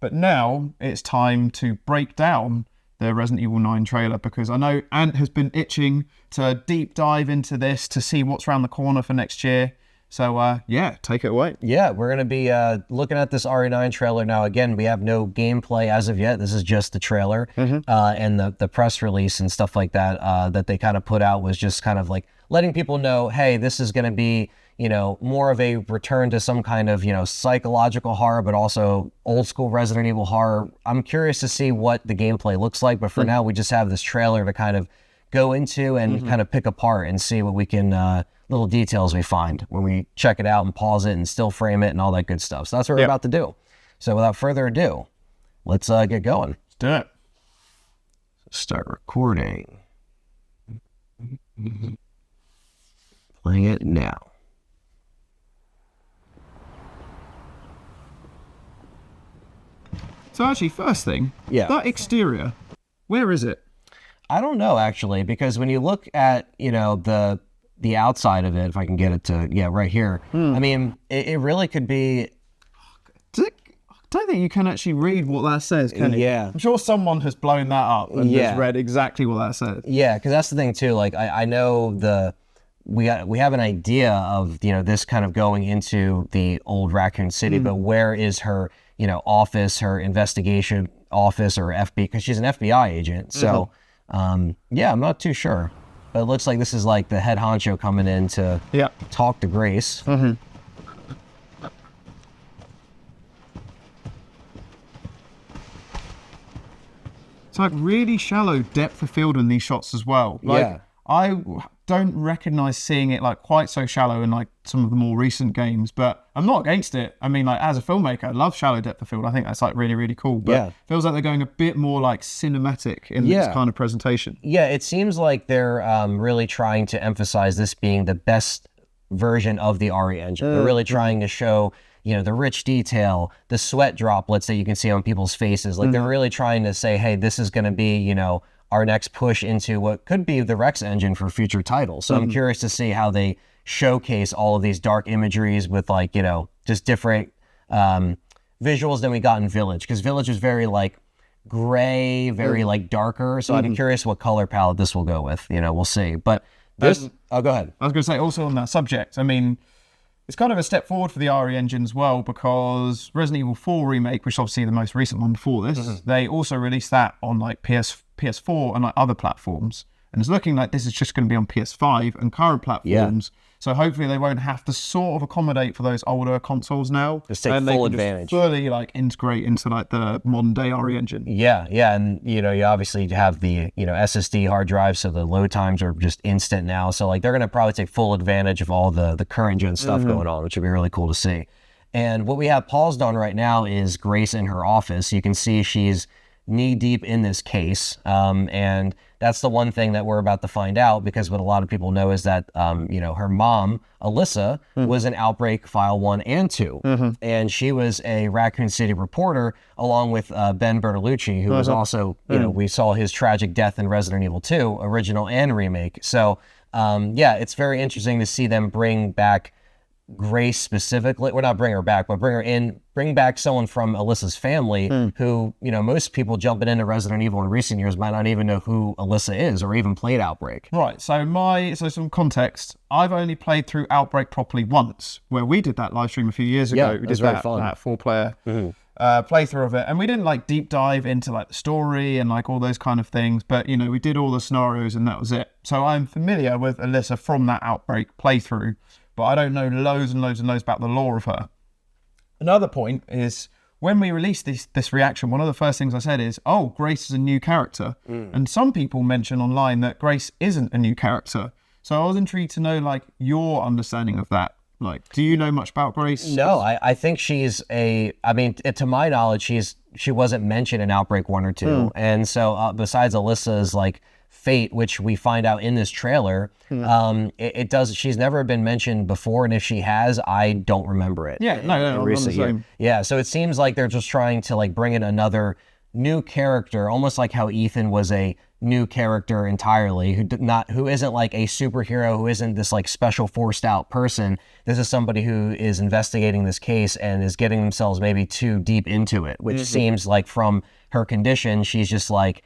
But now it's time to break down the Resident Evil 9 trailer, because I know Ant has been itching to deep dive into this to see what's around the corner for next year. So, yeah, take it away. Yeah, we're going to be looking at this RE9 trailer now. Again, we have no gameplay as of yet. This is just the trailer. And the press release and stuff like that that they kind of put out was just kind of like letting people know, hey, this is going to be, you know, more of a return to some kind of, you know, psychological horror, but also old school Resident Evil horror. I'm curious to see what the gameplay looks like, but for now, we just have this trailer to kind of go into and kind of pick apart and see what we can, little details we find when we check it out and pause it and still frame it and all that good stuff. So that's what we're about to do. So without further ado, let's get going. Let's do it. Start recording. Playing it now. So actually, first thing, that exterior, where is it? I don't know, actually, because when you look at, you know, the outside of it, if I can get it to, right here, I mean, it really could be... I don't think you can actually read what that says, can you? Yeah. I'm sure someone has blown that up and has read exactly what that says. Yeah, because that's the thing, too. Like, I know we have an idea of, you know, this kind of going into the old Raccoon City, but where is her, you know, office, her investigation office, or FBI, because she's an FBI agent. So, yeah, I'm not too sure. But it looks like this is like the head honcho coming in to talk to Grace. It's like really shallow depth of field in these shots as well. Like, I don't recognize seeing it like quite so shallow in like some of the more recent games, but I'm not against it. I mean, like, as a filmmaker, I love shallow depth of field. I think that's like really, really cool. But it feels like they're going a bit more like cinematic in this kind of presentation. Yeah, it seems like they're really trying to emphasize this being the best version of the RE engine. They're really trying to show, you know, the rich detail, the sweat droplets that you can see on people's faces. Like, they're really trying to say, hey, this is going to be, you know, our next push into what could be the Rex engine for future titles. So I'm curious to see how they showcase all of these dark imageries with, like, you know, just different visuals than we got in Village, because Village is very like gray, very like darker. So I'm curious what color palette this will go with. You know, we'll see. But this, go ahead. I was going to say also on that subject, I mean, it's kind of a step forward for the RE engine as well, because Resident Evil 4 Remake, which is obviously the most recent one before this, they also released that on like PS4 and like other platforms. And it's looking like this is just going to be on PS5 and current platforms. So hopefully they won't have to sort of accommodate for those older consoles now. Just take full advantage. Just fully like integrate into like the modern day RE engine. Yeah, and you know, you obviously have the, you know, SSD hard drive, so the load times are just instant now. So like they're gonna probably take full advantage of all the current gen stuff going on, which would be really cool to see. And what we have paused on right now is Grace in her office. You can see she's knee deep in this case, and that's the one thing that we're about to find out, because what a lot of people know is that you know, her mom Alyssa was in Outbreak File 1 and 2, and she was a Raccoon City reporter along with Ben Bertolucci, who was also, you know, we saw his tragic death in Resident Evil 2 original and remake. So yeah, it's very interesting to see them bring back Grace specifically, or not bring her back, but bring back someone from Alyssa's family who, you know, most people jumping into Resident Evil in recent years might not even know who Alyssa is or even played Outbreak. Right, so some context, I've only played through Outbreak properly once, where we did that live stream a few years ago. We did that 4-player playthrough of it, and we didn't like deep dive into like the story and like all those kind of things, but you know, we did all the scenarios and that was it. So I'm familiar with Alyssa from that Outbreak playthrough, but I don't know loads and loads and loads about the lore of her. Another point is, when we released this reaction, one of the first things I said is, oh, Grace is a new character. And some people mention online that Grace isn't a new character. So I was intrigued to know, like, your understanding of that. Like, do you know much about Grace? No, I think she's I mean, to my knowledge, she wasn't mentioned in Outbreak 1 or 2. And so besides Alyssa's, like, fate, which we find out in this trailer, she's never been mentioned before, and if she has, I don't remember it. Yeah, no, I'm the same. Yeah, so it seems like they're just trying to like bring in another new character, almost like how Ethan was a new character entirely, who isn't like a superhero, who isn't this like special forced out person. This is somebody who is investigating this case and is getting themselves maybe too deep into it, which seems like from her condition, she's just like,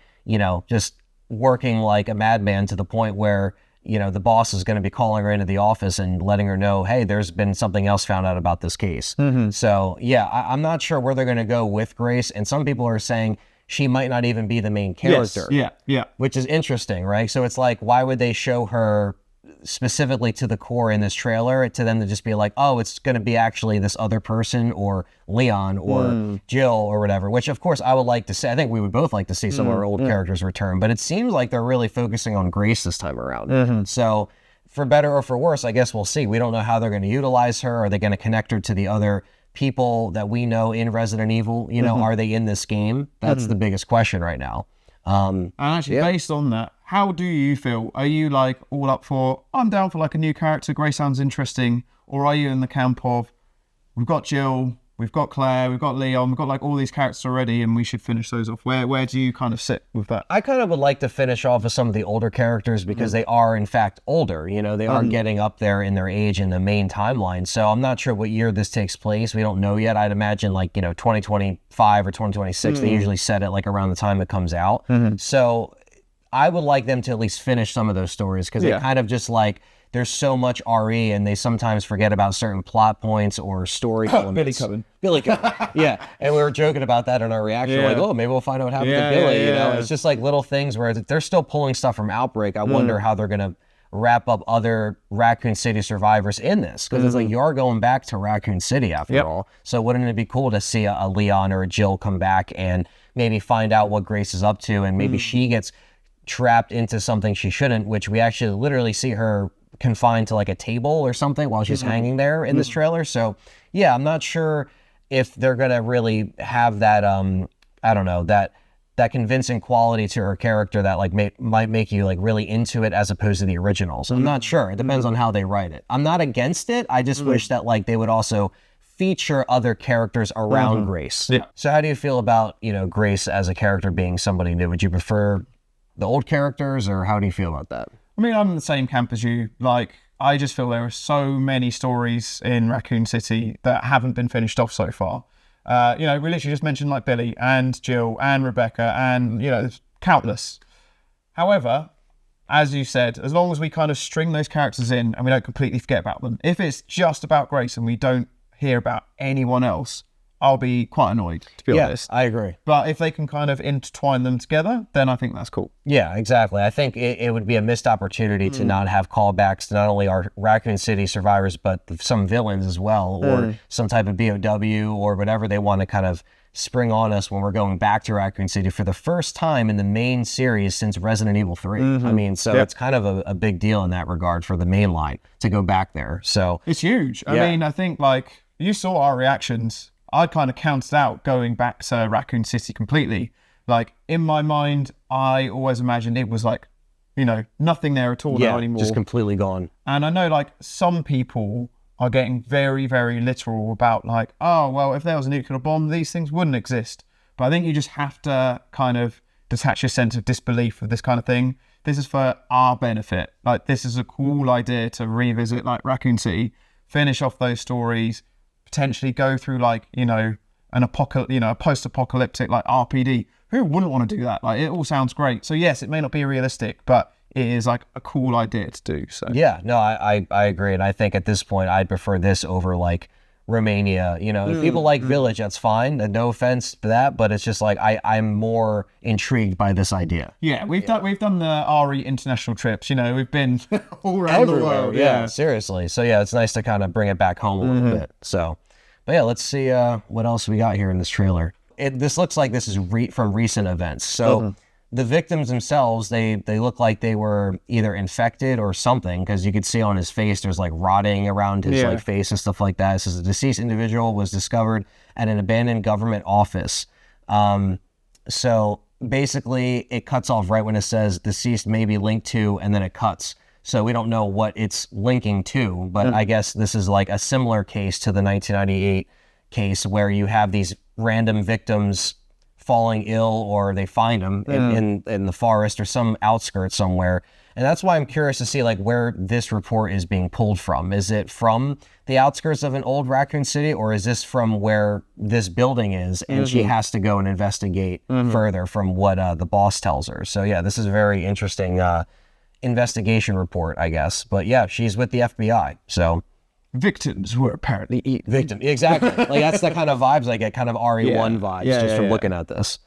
just working like a madman to the point where, the boss is going to be calling her into the office and letting her know, hey, there's been something else found out about this case. So yeah, I'm not sure where they're going to go with Grace. And some people are saying she might not even be the main character. Yes. Yeah. Which is interesting, right? So it's like, why would they show her specifically to the core in this trailer to them to just be like, oh, it's going to be actually this other person or Leon or Jill or whatever, which of course I would like to see. I think we would both like to see some of our old characters return, but it seems like they're really focusing on Grace this time around. So for better or for worse, I guess we'll see. We don't know how they're going to utilize her. Are they going to connect her to the other people that we know in Resident Evil? Are they in this game? That's the biggest question right now. And actually, based on that, how do you feel? Are you like all up for, I'm down for like a new character, Grace sounds interesting, or are you in the camp of, we've got Jill, we've got Claire, we've got Leon, we've got like all these characters already and we should finish those off? Where do you kind of sit with that? I kind of would like to finish off with some of the older characters because they are in fact older, they are getting up there in their age in the main timeline. So I'm not sure what year this takes place. We don't know yet. I'd imagine like, 2025 or 2026. They usually set it like around the time it comes out. So I would like them to at least finish some of those stories because they kind of just like, there's so much RE and they sometimes forget about certain plot points or story elements. Billy coming. Yeah. And we were joking about that in our reaction. Like, oh, maybe we'll find out what happened to Billy. It's just like little things where they're still pulling stuff from Outbreak. I wonder how they're going to wrap up other Raccoon City survivors in this. Because it's like, you are going back to Raccoon City after all. So wouldn't it be cool to see a Leon or a Jill come back and maybe find out what Grace is up to and maybe she gets trapped into something she shouldn't, which we actually literally see her confined to like a table or something while she's hanging there in this trailer. So yeah, I'm not sure if they're gonna really have that I don't know, that convincing quality to her character that like might make you like really into it as opposed to the originals. I'm not sure. It depends on how they write it. I'm not against it. I just wish that like they would also feature other characters around Grace. So how do you feel about, Grace as a character being somebody new? Would you prefer the old characters or how do you feel about that? I mean, I'm in the same camp as you. Like, I just feel there are so many stories in Raccoon City that haven't been finished off so far. We literally just mentioned like Billy and Jill and Rebecca and, there's countless. However, as you said, as long as we kind of string those characters in and we don't completely forget about them, if it's just about Grace and we don't hear about anyone else, I'll be quite annoyed, to be honest. I agree. But if they can kind of intertwine them together, then I think that's cool. Yeah, exactly. I think it would be a missed opportunity to not have callbacks to not only our Raccoon City survivors, but some villains as well, or some type of BOW or whatever they want to kind of spring on us when we're going back to Raccoon City for the first time in the main series since Resident Evil 3. I mean, so it's kind of a big deal in that regard for the main line to go back there. So it's huge. I mean, I think like you saw our reactions. I kind of counted out going back to Raccoon City completely. Like, in my mind, I always imagined it was like, nothing there at all now anymore. Just completely gone. And I know, like, some people are getting very, very literal about, like, oh, well, if there was a nuclear bomb, these things wouldn't exist. But I think you just have to kind of detach your sense of disbelief of this kind of thing. This is for our benefit. Like, this is a cool idea to revisit, like, Raccoon City, finish off those stories, potentially go through like, a post-apocalyptic like RPD. Who wouldn't want to do that? Like, it all sounds great. So yes, it may not be realistic, but it is like a cool idea to do. So yeah, no, I agree. And I think at this point, I'd prefer this over like Romania. If people like Village, that's fine. And no offense to that, but it's just like I'm more intrigued by this idea. Yeah, we've done the RE international trips. We've been all around the world. Yeah, seriously. So yeah, it's nice to kind of bring it back home a little bit. So, but yeah, let's see what else we got here in this trailer. This looks like this is from recent events. So. The victims themselves, they look like they were either infected or something, because you could see on his face there's like rotting around his like face and stuff like that. It says a deceased individual was discovered at an abandoned government office. So basically it cuts off right when it says deceased may be linked to, and then it cuts. So we don't know what it's linking to, but I guess this is like a similar case to the 1998 case where you have these random victims falling ill, or they find him in the forest or some outskirts somewhere. And that's why I'm curious to see like where this report is being pulled from. Is it from the outskirts of an old Raccoon City, or is this from where this building is and she has to go and investigate further from what the boss tells her? So yeah, this is a very interesting investigation report, I guess. But yeah, she's with the FBI, so... Victims were apparently eaten. Victim, exactly. Like that's the kind of vibes I get, kind of RE1 vibes, from looking at this.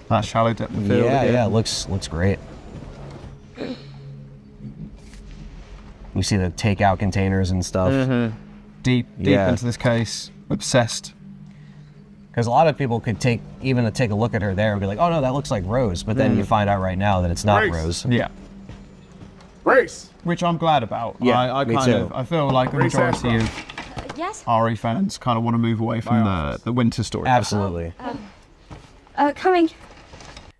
That shallow depth of field. Yeah, looks great. You see the takeout containers and stuff. Deep into this case. Obsessed. Because a lot of people could take a look at her there and be like, oh no, that looks like Rose. But then you find out right now that it's not Rose. Yeah. Grace! Which I'm glad about. Yeah, I feel like the majority of Yes? RE fans kind of want to move away from the winter story. Absolutely. Coming.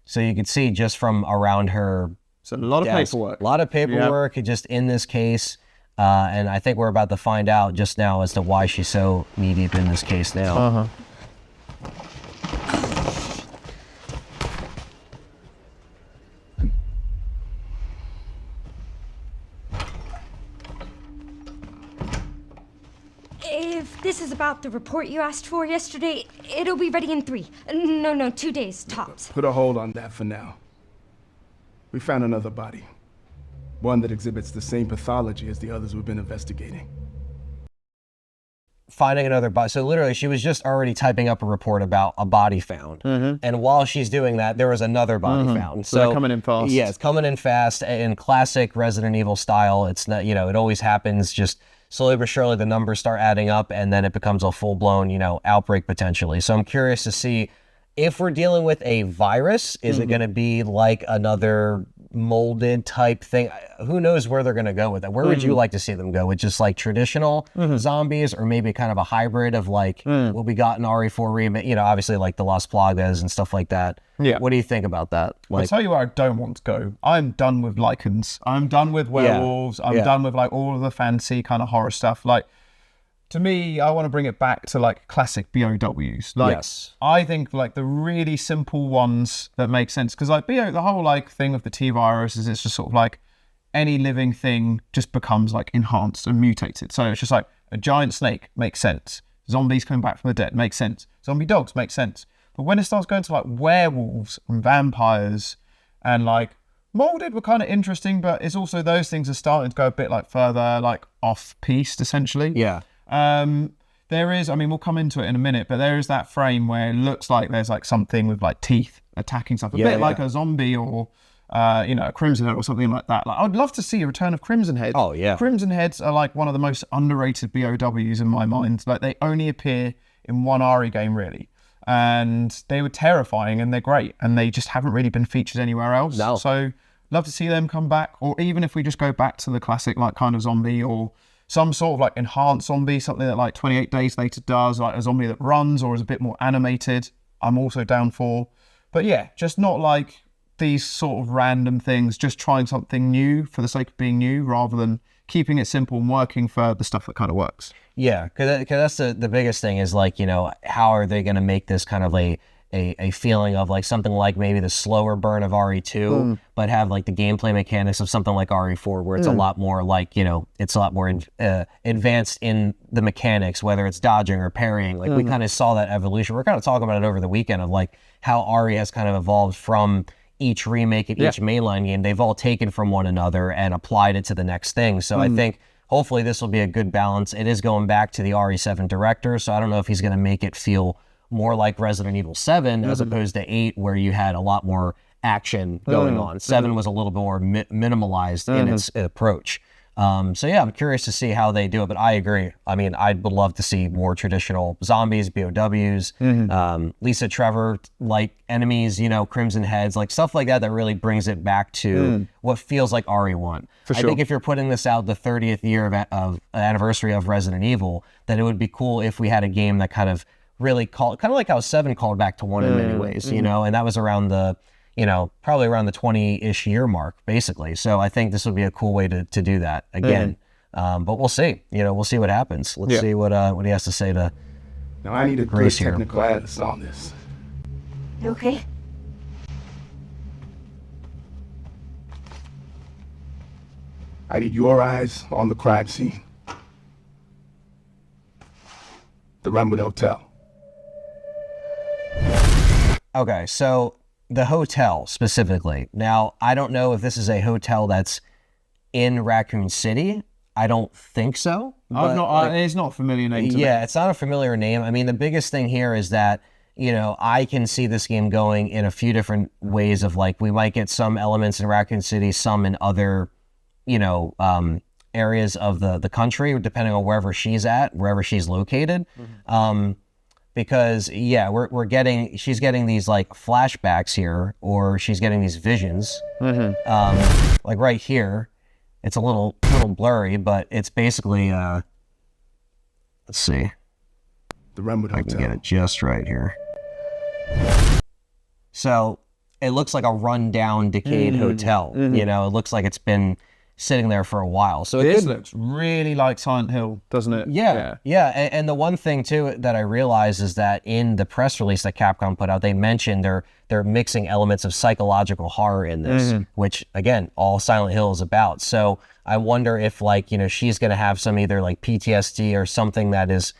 So you can see just from around her... So a lot of paperwork. A lot of paperwork just in this case. And I think we're about to find out just now as to why she's so knee-deep in this case now. If this is about the report you asked for yesterday, it'll be ready in 3. No, 2 days, tops. Put a hold on that for now. We found another body. One that exhibits the same pathology as the others we've been investigating. Finding another body. So literally, she was just already typing up a report about a body found. And while she's doing that, there was another body found. So they're coming in fast. Yeah, it's coming in fast. In classic Resident Evil style, it's not, it always happens just slowly but surely the numbers start adding up and then it becomes a full-blown, outbreak potentially. So I'm curious to see if we're dealing with a virus, is it going to be like another molded type thing? Who knows where they're going to go with that? Where would you like to see them go? With just like traditional zombies, or maybe kind of a hybrid of like what we got in RE4 remake, obviously like the Las Plagas and stuff like that. Yeah. What do you think about that? I'll tell you where I don't want to go. I'm done with lichens. I'm done with werewolves. I'm done with like all of the fancy kind of horror stuff. Like, to me, I want to bring it back to like classic BOWs. Like, I think like the really simple ones that make sense. Because like the whole like thing of the T-virus is it's just sort of like any living thing just becomes like enhanced and mutated. So it's just like a giant snake makes sense. Zombies coming back from the dead makes sense. Zombie dogs make sense. But when it starts going to like werewolves and vampires and like molded were kind of interesting, but it's also those things are starting to go a bit like further like off-piste essentially. Yeah. There is, we'll come into it in a minute, but there is that frame where it looks like there's like something with like teeth attacking stuff, a bit like a zombie or, a Crimson Head or something like that. Like, I'd love to see a return of Crimson Head. Oh, yeah. Crimson Heads are like one of the most underrated BOWs in my mind. Like, they only appear in one RE game, really. And they were terrifying and they're great. And they just haven't really been featured anywhere else. No. So, love to see them come back. Or even if we just go back to the classic, like, kind of zombie or some sort of, like, enhanced zombie, something that, like, 28 Days Later does, like a zombie that runs or is a bit more animated, I'm also down for. But, yeah, just not, like, these sort of random things, just trying something new for the sake of being new rather than keeping it simple and working for the stuff that kind of works. Yeah, because that's the biggest thing is like, how are they going to make this kind of a feeling of like something like maybe the slower burn of RE2, but have like the gameplay mechanics of something like RE4 where it's a lot more like, it's a lot more advanced in the mechanics, whether it's dodging or parrying. Like we kind of saw that evolution. We're kind of talking about it over the weekend of like how RE has kind of evolved from each remake and each mainline game. They've all taken from one another and applied it to the next thing. So I think hopefully this will be a good balance. It is going back to the RE7 director, so I don't know if he's going to make it feel more like Resident Evil 7 as opposed to 8, where you had a lot more action going on. 7 was a little bit more minimalized in its approach. So yeah, I'm curious to see how they do it, but I agree. I mean, I would love to see more traditional zombies, BOWs, Lisa Trevor like enemies, Crimson Heads, like stuff like that really brings it back to what feels like RE1. I think if you're putting this out the 30th year of anniversary of Resident Evil, then it would be cool if we had a game that kind of really called, kind of like how 7 called back to 1 in many ways, and that was around the probably around the 20-ish year mark, basically. So I think this would be a cool way to do that again. But we'll see. We'll see what happens. Let's see what he has to say to Now I need a good technical analyst on this. You okay? I need your eyes on the crime scene. The Runwood Hotel. Okay, so the hotel specifically. Now, I don't know if this is a hotel that's in Raccoon City. I don't think so. It's not a familiar name to me. Yeah, it's not a familiar name. I mean, the biggest thing here is that, I can see this game going in a few different ways of like, we might get some elements in Raccoon City, some in other, areas of the country, depending on wherever she's located. Because she's getting these like flashbacks here, or she's getting these visions. Like right here, it's a little blurry, but it's basically let's see. The Runwood Hotel. I can get it just right here. So it looks like a rundown, decayed hotel. It looks like it's been sitting there for a while. So this looks really like Silent Hill, doesn't it? Yeah. And the one thing too that I realized is that in the press release that Capcom put out, they mentioned they're mixing elements of psychological horror in this, which again, all Silent Hill is about. So I wonder if she's going to have some either like PTSD or something that is,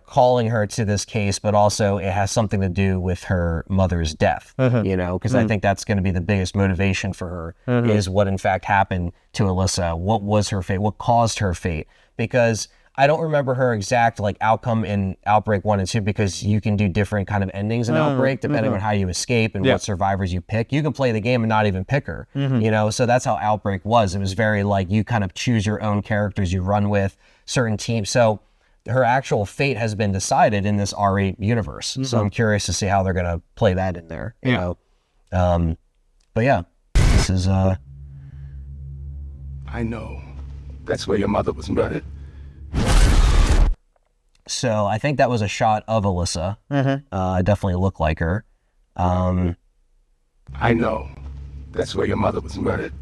calling her to this case, but also it has something to do with her mother's death, because I think that's going to be the biggest motivation for her is what in fact happened to Alyssa. What was her fate? What caused her fate? Because I don't remember her exact outcome in Outbreak 1 and 2, because you can do different kind of endings in Outbreak depending on how you escape and what survivors you pick. You can play the game and not even pick her, so that's how Outbreak was. It was very you kind of choose your own characters you run with, certain teams. So her actual fate has been decided in this RE universe. So I'm curious to see how they're going to play that in there, you know. But yeah, this is... I know. That's where your mother was murdered. So I think that was a shot of Alyssa. It definitely looked like her. I know. That's where your mother was murdered.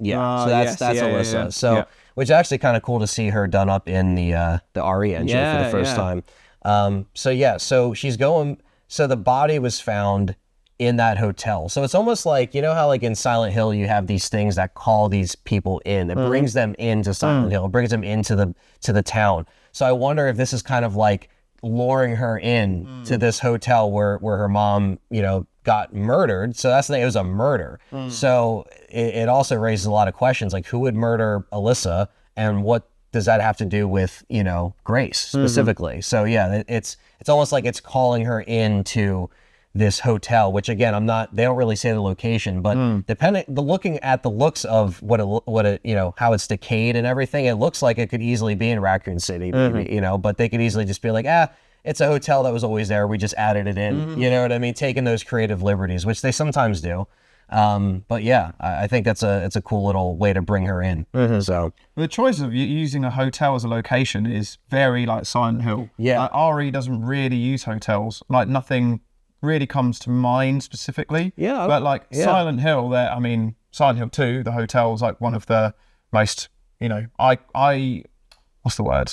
Yeah, so that's Alyssa. Yeah. So, which is actually kind of cool to see her done up in the RE engine for the first time. So she's going. So the body was found in that hotel. So it's almost like, how in Silent Hill you have these things that call these people in. It brings them into Silent Hill. It brings them into the town. So I wonder if this is kind of like luring her in to this hotel where her mom, got murdered. So that's the thing, it was a murder. So it also raises a lot of questions, like who would murder Alyssa and what does that have to do with, Grace specifically? So yeah, it's almost like it's calling her into this hotel, which again, they don't really say the location, but looking at the looks of what it, how it's decayed and everything, it looks like it could easily be in Raccoon City, maybe, but they could easily just be like, it's a hotel that was always there. We just added it in. You know what I mean? Taking those creative liberties, which they sometimes do. But yeah, I think it's a cool little way to bring her in. So the choice of using a hotel as a location is very like Silent Hill. Yeah. RE doesn't really use hotels. Nothing really comes to mind specifically. Yeah. But Silent Hill, Silent Hill 2, the hotel is one of the most, what's the word?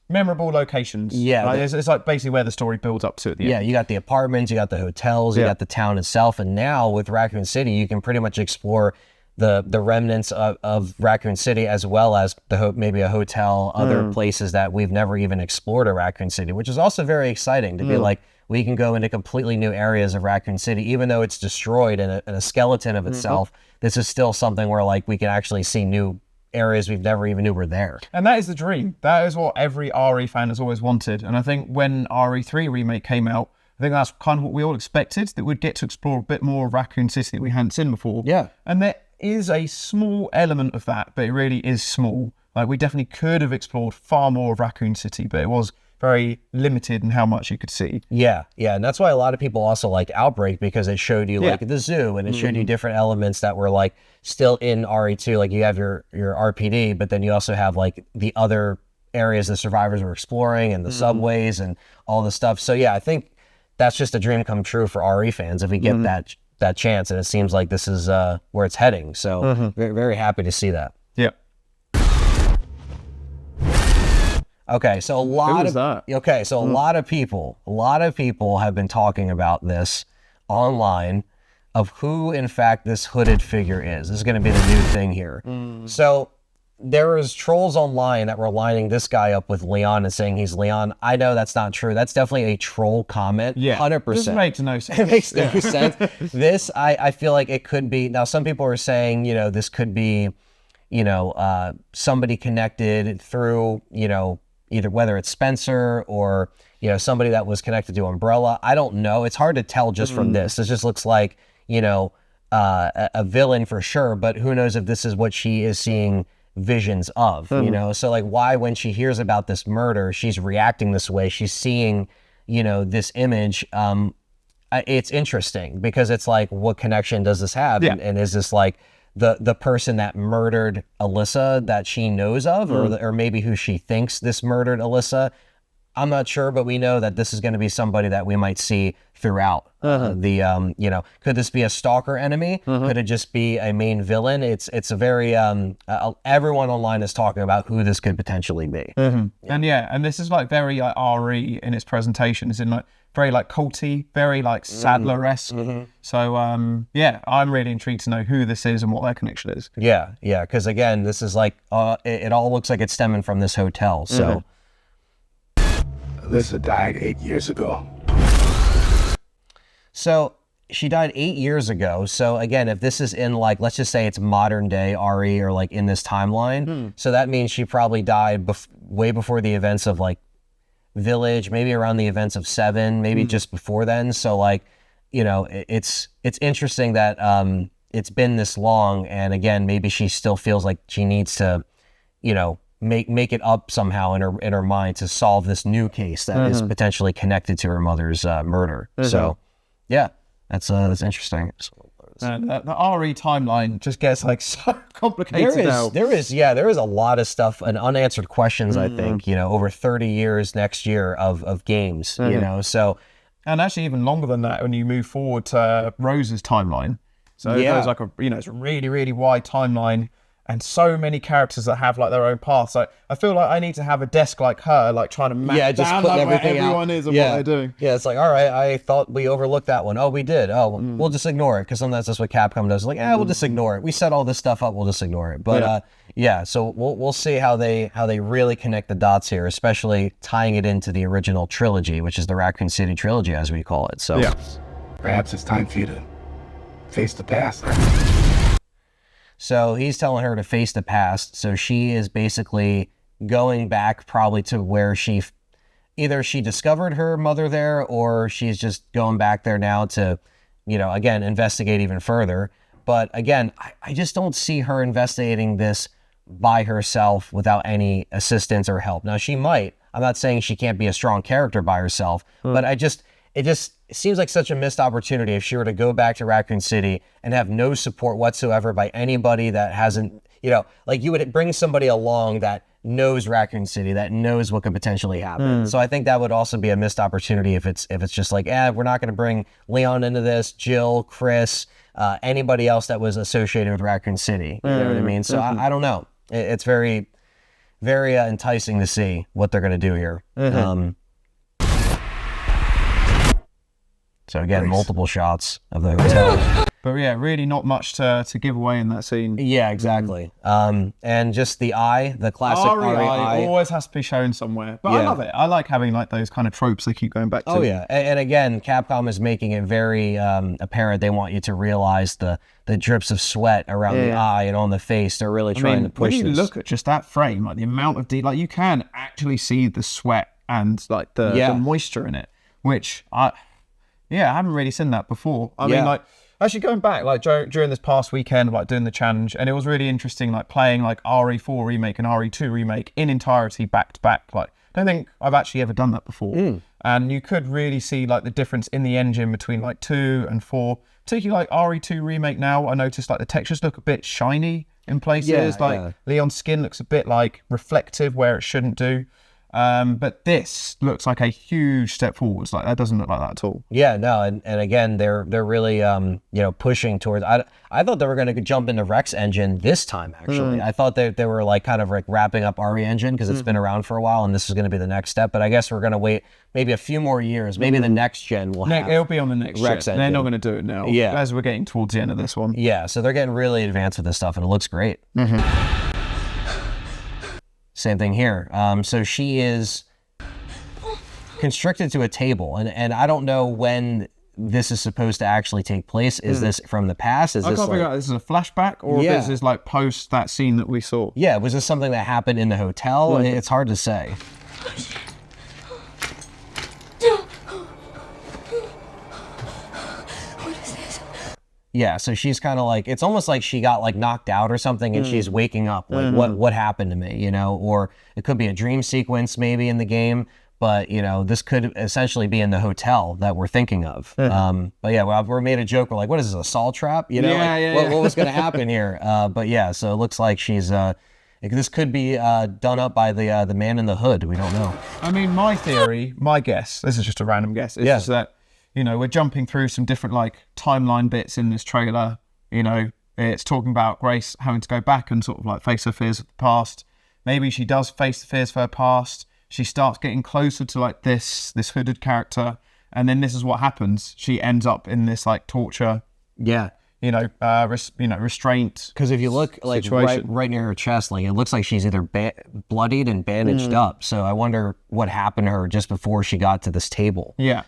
Memorable locations. Yeah. It's basically where the story builds up to at the end. Yeah, you got the apartments, you got the hotels, you got the town itself, and now with Raccoon City, you can pretty much explore the remnants of Raccoon City, as well as maybe a hotel, other places that we've never even explored at Raccoon City, which is also very exciting to be like, we can go into completely new areas of Raccoon City, even though it's destroyed and a skeleton of itself. This is still something where we can actually see new areas we've never even knew were there. And that is the dream. That is what every RE fan has always wanted. And I think when RE3 Remake came out, I think that's kind of what we all expected, that we'd get to explore a bit more of Raccoon City that we hadn't seen before. Yeah. And there is a small element of that, but it really is small. We definitely could have explored far more of Raccoon City, but it was very limited in how much you could see. Yeah, and that's why a lot of people also like Outbreak, because it showed you the zoo, and it showed you different elements that were still in RE2. You have your RPD, but then you also have the other areas the survivors were exploring, and the subways and all the stuff. So yeah, I think that's just a dream come true for RE fans if we get that chance, and it seems like this is where it's heading. So very, very happy to see that. Yeah. Okay, so a lot of people have been talking about this online of who, in fact, this hooded figure is. This is going to be the new thing here. So there was trolls online that were lining this guy up with Leon and saying he's Leon. I know that's not true. That's definitely a troll comment. Yeah, 100%. This makes no sense. It makes no sense. This, I feel like it could be. Now, some people are saying, this could be, somebody connected through, either whether it's Spencer or, somebody that was connected to Umbrella. I don't know. It's hard to tell just from this. It just looks like, a villain for sure, but who knows if this is what she is seeing visions of, so like why when she hears about this murder she's reacting this way, she's seeing this image. It's interesting because it's like, what connection does this have? And is this like the person that murdered Alyssa that she knows of, or maybe who she thinks this murdered Alyssa? I'm not sure, but we know that this is going to be somebody that we might see throughout. Could this be a stalker enemy? Could it just be a main villain? It's a very, everyone online is talking about who this could potentially be. And this is like very like RE in its presentation. It's in like very like culty, very like Sadler-esque. So I'm really intrigued to know who this is and what their connection is. Yeah, because again, this is like, it all looks like it's stemming from this hotel, so. Alyssa died 8 years ago. So she died 8 years ago. So again, if this is in like, let's just say it's modern day RE or like in this timeline. So that means she probably died way before the events of like Village, maybe around the events of 7, maybe just before then. So like, it's interesting that it's been this long. And again, maybe she still feels like she needs to, make it up somehow in her mind to solve this new case that is potentially connected to her mother's murder. So, yeah, that's interesting. The RE timeline just gets like so complicated now. There is a lot of stuff and unanswered questions. I think over 30 years next year of games. So, and actually even longer than that when you move forward to Rose's timeline. So there's like it's a really really wide timeline. And so many characters that have like their own paths. Like, I feel like I need to have a desk like her, like trying to map down like where everyone is and what they're doing. Yeah, it's like, all right, I thought we overlooked that one. Oh, we did. Oh, we'll just ignore it because sometimes that's what Capcom does. Like, we'll just ignore it. We set all this stuff up. We'll just ignore it. But so we'll see how they really connect the dots here, especially tying it into the original trilogy, which is the Raccoon City trilogy, as we call it. So perhaps it's time for you to face the past. So he's telling her to face the past. So she is basically going back probably to where either she discovered her mother there, or she's just going back there now to, again, investigate even further. But again, I just don't see her investigating this by herself without any assistance or help. Now she might. I'm not saying she can't be a strong character by herself, but it just seems like such a missed opportunity if she were to go back to Raccoon City and have no support whatsoever by anybody that hasn't, like you would bring somebody along that knows Raccoon City, that knows what could potentially happen. So I think that would also be a missed opportunity if it's just like, we're not going to bring Leon into this, Jill, Chris, anybody else that was associated with Raccoon City. You know what I mean? So I don't know. It's very, very enticing to see what they're going to do here. So again, multiple shots of the hotel. But yeah, really not much to give away in that scene. Yeah, exactly. And just the eye, the classic eye always has to be shown somewhere. But I love it. I like having like those kind of tropes they keep going back to. Oh yeah, and again, Capcom is making it very apparent. They want you to realize the drips of sweat around the eye and on the face. They're really trying to push this. When you look at just that frame, like the amount of like you can actually see the sweat and like the moisture in it, which I haven't really seen that before. I mean, like, actually going back, like, during this past weekend, like, doing the challenge, and it was really interesting, like, playing, like, RE4 Remake and RE2 Remake in entirety back-to-back. Like, I don't think I've actually ever done that before. And you could really see, like, the difference in the engine between, like, 2 and 4. Particularly, like, RE2 Remake now, I noticed, like, the textures look a bit shiny in places. Leon's skin looks a bit, like, reflective where it shouldn't do. But this looks like a huge step forwards. Like that doesn't look like that at all. Yeah, no, and again, they're really pushing towards. I thought they were going to jump into Rex Engine this time. Actually, I thought they were like kind of like wrapping up RE Engine because it's been around for a while, and this is going to be the next step. But I guess we're going to wait maybe a few more years. Maybe the next gen will have. It'll be on the next Rex gen. Engine. They're not going to do it now. Yeah, as we're getting towards the end of this one. Yeah, so they're getting really advanced with this stuff, and it looks great. Same thing here. So she is constricted to a table, and I don't know when this is supposed to actually take place. Is this from the past? I can't figure out if this is a flashback or if this is like post that scene that we saw. Yeah, was this something that happened in the hotel? It's hard to say. Yeah, so she's kind of like, it's almost like she got like knocked out or something and she's waking up. Like, what happened to me, Or it could be a dream sequence maybe in the game, but, this could essentially be in the hotel that we're thinking of. But yeah, we're made a joke. We're like, what is this, a Saw trap? What was going to happen here? But yeah, so it looks like she's, this could be done up by the man in the hood. We don't know. I mean, my guess, this is just a random guess, is just that, we're jumping through some different like timeline bits in this trailer. It's talking about Grace having to go back and sort of like face her fears of the past. Maybe she does face the fears of her past. She starts getting closer to like this hooded character, and then this is what happens. She ends up in this like torture. Yeah. Restraint. Because if you look like right near her chest, like it looks like she's either bloodied and bandaged up. So I wonder what happened to her just before she got to this table. Yeah.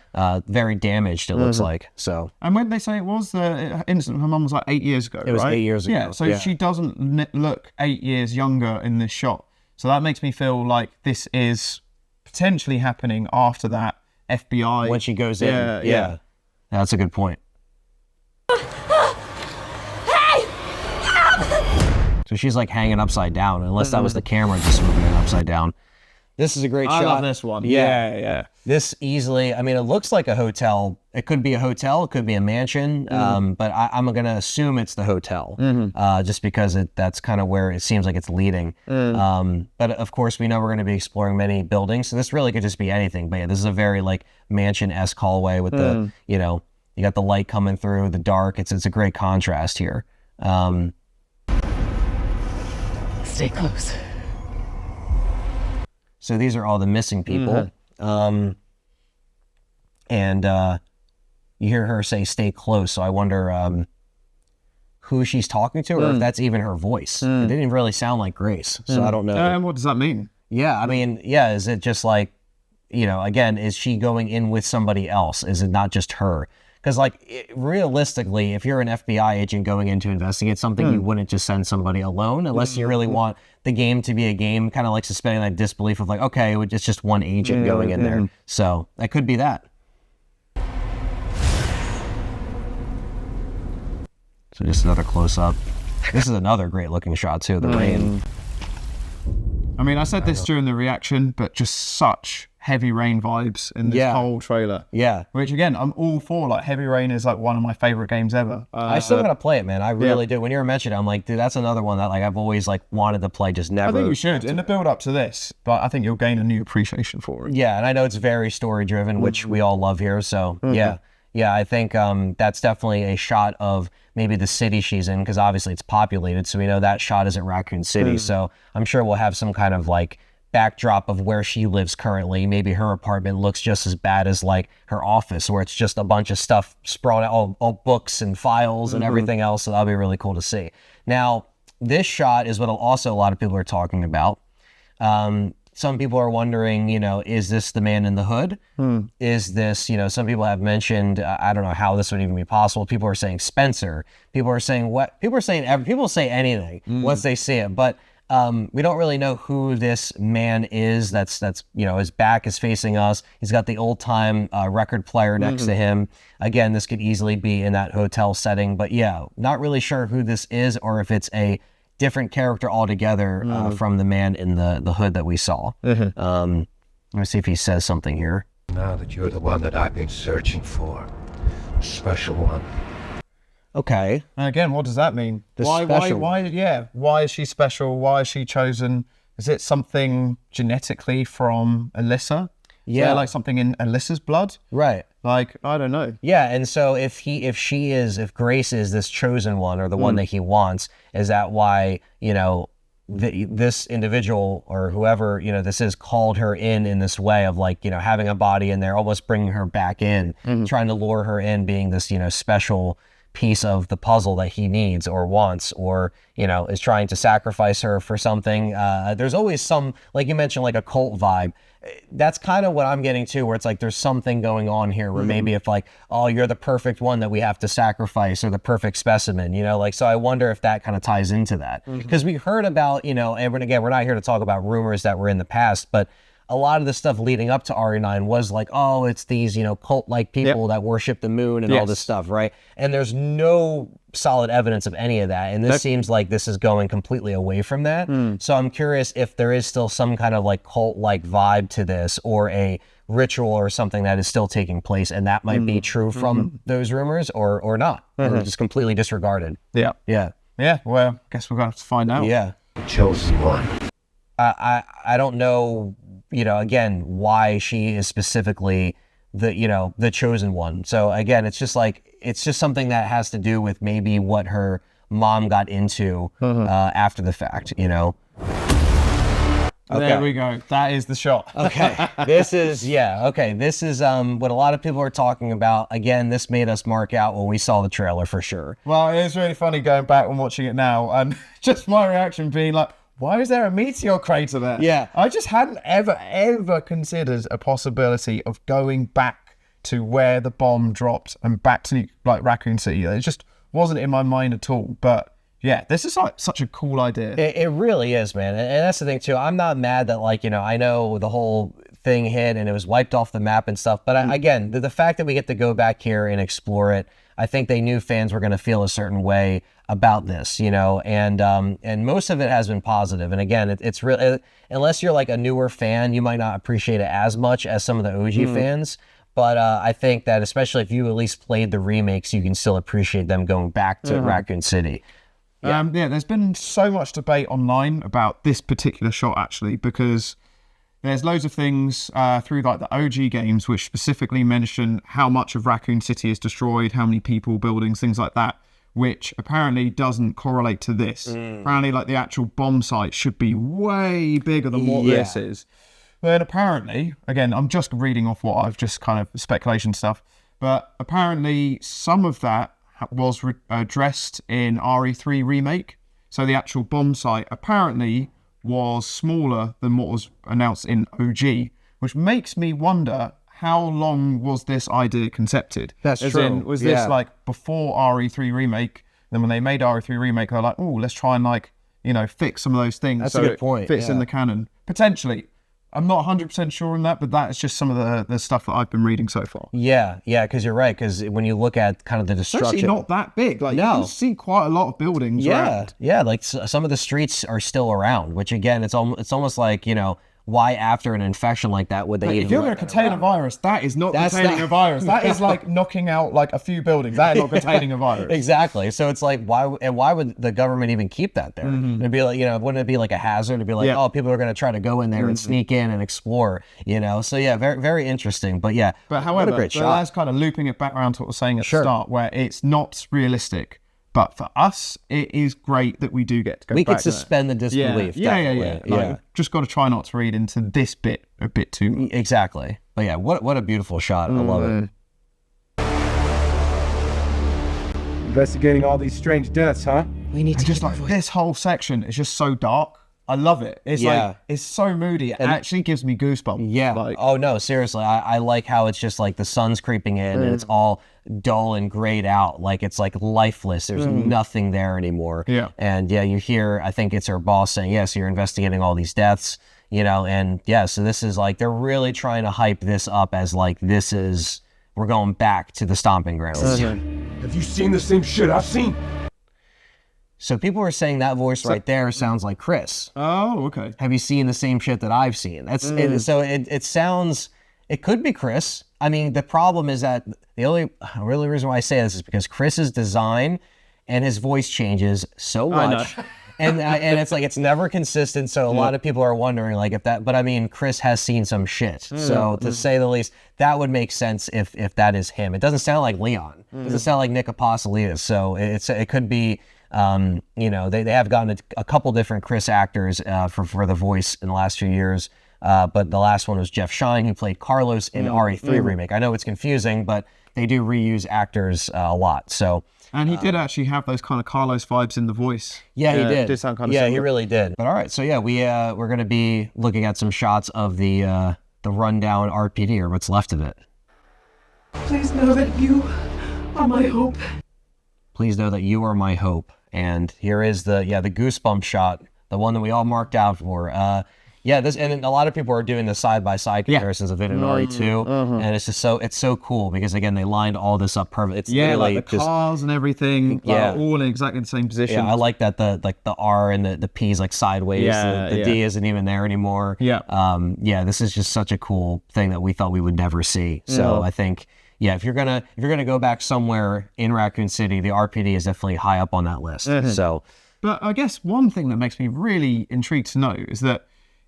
Very damaged, it looks like. So. And when they say it was the incident, her mum was like 8 years ago. It was 8 years ago. Yeah. So she doesn't look 8 years younger in this shot. So that makes me feel like this is potentially happening after that FBI. When she goes in. Yeah. That's a good point. So she's like hanging upside down, unless that was the camera just moving it upside down. This is a great shot. I love this one. Yeah. This easily, I mean, it looks like a hotel. It could be a hotel, it could be a mansion, but I'm going to assume it's the hotel, just because that's kind of where it seems like it's leading. But of course, we know we're going to be exploring many buildings, so this really could just be anything. But yeah, this is a very like mansion-esque hallway with the, you got the light coming through, the dark. It's a great contrast here. Stay close. So these are all the missing people. And you hear her say, stay close. So I wonder who she's talking to or if that's even her voice. It didn't really sound like Grace. So I don't know. And what does that mean? Yeah, I mean, yeah, is it just like, again, is she going in with somebody else? Is it not just her? Because, like, realistically, if you're an FBI agent going in to investigate something, you wouldn't just send somebody alone unless you really want the game to be a game, kind of like suspending that disbelief of like, okay, it's just one agent going in there. So that could be that. So just another close-up. This is another great-looking shot, too, the rain. I mean, I said this during the reaction, but just such heavy rain vibes in this whole trailer. Yeah. Which again, I'm all for. Like Heavy Rain is like one of my favorite games ever. I still gotta play it, man. I really do. When you were mentioning it, I'm like, dude, that's another one that like I've always like wanted to play, just never. I think you should in the build up to this, but I think you'll gain a new appreciation for it. Yeah, and I know it's very story driven, which we all love here. So yeah, I think that's definitely a shot of maybe the city she's in, because obviously it's populated. So we know that shot is at Raccoon City. So I'm sure we'll have some kind of like backdrop of where she lives currently. Maybe her apartment looks just as bad as like her office, where it's just a bunch of stuff sprawled out, all books and files and everything else. So that'll be really cool to see. Now, this shot is what also a lot of people are talking about. Some people are wondering, is this the man in the hood? Is this, some people have mentioned, I don't know how this would even be possible. People are saying Spencer. People are saying what? People say anything once they see it. But we don't really know who this man is. That's his back is facing us. He's got the old time record player next to him. Again, this could easily be in that hotel setting. But yeah, not really sure who this is or if it's a different character altogether from the man in the hood that we saw. Let me see if he says something here. Now that you're the one that I've been searching for, a special one. Okay. And again, what does that mean? Why is she special? Why is she chosen? is it something genetically from Alyssa? Yeah, like something in Alyssa's blood, right? Like, I don't know. Yeah, and so if Grace is this chosen one or the one that he wants, is that why, you know, this individual or whoever, you know, this is called her in this way of like, you know, having a body in there, almost bringing her back in, trying to lure her in, being this, you know, special piece of the puzzle that he needs or wants, or, you know, is trying to sacrifice her for something. There's always some, like you mentioned, like a cult vibe. That's kind of what I'm getting to, where it's like there's something going on here where maybe if like, oh, you're the perfect one that we have to sacrifice, or the perfect specimen, you know, like, so I wonder if that kind of ties into that. Because we heard about, you know, and again, we're not here to talk about rumors that were in the past, but a lot of the stuff leading up to RE9 was like, oh, it's these, you know, cult-like people that worship the moon and all this stuff, right? And there's no solid evidence of any of that. And this seems like this is going completely away from that. So I'm curious if there is still some kind of like cult-like vibe to this, or a ritual or something that is still taking place, and that might be true from those rumors, or not, or just completely disregarded. Yeah. Well, I guess we're going to have to find out. Yeah. The chosen one. I don't know, you know, again, why she is specifically the, you know, the chosen one. So again, it's just something that has to do with maybe what her mom got into after the fact, you know. Okay. There we go. That is the shot. Okay. This is what a lot of people are talking about. Again, this made us mark out when we saw the trailer for sure. Well, it is really funny going back and watching it now, and just my reaction being like, why is there a meteor crater there? Yeah. I just hadn't ever considered a possibility of going back to where the bomb dropped and back to like Raccoon City. It just wasn't in my mind at all. But yeah, this is like such a cool idea. It really is, man. And that's the thing too. I'm not mad that, like, you know, I know the whole thing hit and it was wiped off the map and stuff. But again, the fact that we get to go back here and explore it, I think they knew fans were going to feel a certain way about this, you know, and most of it has been positive. And again, it's real. Unless you're like a newer fan, you might not appreciate it as much as some of the OG fans. But I think that especially if you at least played the remakes, you can still appreciate them going back to Raccoon City. Yeah. There's been so much debate online about this particular shot, actually, because there's loads of things through like the OG games which specifically mention how much of Raccoon City is destroyed, how many people, buildings, things like that, which apparently doesn't correlate to this. Apparently, like, the actual bomb site should be way bigger than what this is. But apparently, again, I'm just reading off what I've just kind of speculation stuff, but apparently some of that was addressed in RE3 Remake. So the actual bomb site apparently was smaller than what was announced in OG, which makes me wonder, how long was this idea concepted? That's true. Was this like before RE3 Remake? Then when they made RE3 Remake, they're like, oh, let's try and, like, you know, fix some of those things. That's so a good point. It fits in the canon. Potentially. I'm not 100% sure on that, but that is just some of the stuff that I've been reading so far. Yeah, because you're right, because when you look at kind of the destruction... It's actually not that big. Like, you can see quite a lot of buildings around. Yeah, like some of the streets are still around, which again, it's almost like, you know, why after an infection like that would they even... If you're going to contain a virus, that is not containing a virus. That is like knocking out like a few buildings. That is not containing a virus. Exactly. So it's like, why would the government even keep that there? It'd be like, you know, wouldn't it be like a hazard? It'd be like, oh, people are going to try to go in there and sneak in and explore, you know? So yeah, very, very interesting. But yeah, but however, that's kind of looping it back around to what I was saying at the start, where it's not realistic. But for us, it is great that we do get to go back. We could suspend the disbelief. Yeah. Like, just got to try not to read into this bit a bit too much. Exactly. But yeah, what a beautiful shot. I love it. Investigating all these strange deaths, huh? We need to just like this whole section is just so dark. I love it. It's like, it's so moody. It actually gives me goosebumps. Yeah. Like, oh no, seriously. I like how it's just like the sun's creeping in and it's all dull and grayed out. Like it's like lifeless. There's nothing there anymore. Yeah. And yeah, you hear, I think it's her boss saying, yes, you're investigating all these deaths, you know, and yeah, so this is like, they're really trying to hype this up as like, we're going back to the stomping grounds. Have you seen the same shit I've seen? So people were saying that voice right there sounds like Chris. Oh, okay. Have you seen the same shit that I've seen? So it sounds, it could be Chris. I mean, the problem is that the only reason why I say this is because Chris's design and his voice changes so much. and it's like it's never consistent. So a lot of people are wondering like if that. But I mean, Chris has seen some shit. So to say the least, that would make sense if that is him. It doesn't sound like Leon. It doesn't sound like Nick Apostolides. So it could be. They have gotten a couple different Chris actors for the voice in the last few years. But the last one was Jeff Shine, who played Carlos in RE3 remake. I know it's confusing, but they do reuse actors a lot. So. And he did actually have those kind of Carlos vibes in the voice. Yeah, he did. It did sound kind of Yeah, similar. he really did. But all right, so yeah, we're going to be looking at some shots of the rundown RPD, or what's left of it. Please know that you are my hope. Please know that you are my hope. And here is the goosebump shot, the one that we all marked out for. This, and a lot of people are doing the side-by-side comparisons of it in RE2, and it's just so cool because again they lined all this up perfect. It's literally like the cars and everything, all in exactly the same position. Yeah, I like that the R and the P is like sideways. The D isn't even there anymore. This is just such a cool thing that we thought we would never see. So I think. Yeah, if you're gonna go back somewhere in Raccoon City, the RPD is definitely high up on that list. So, but I guess one thing that makes me really intrigued to know is that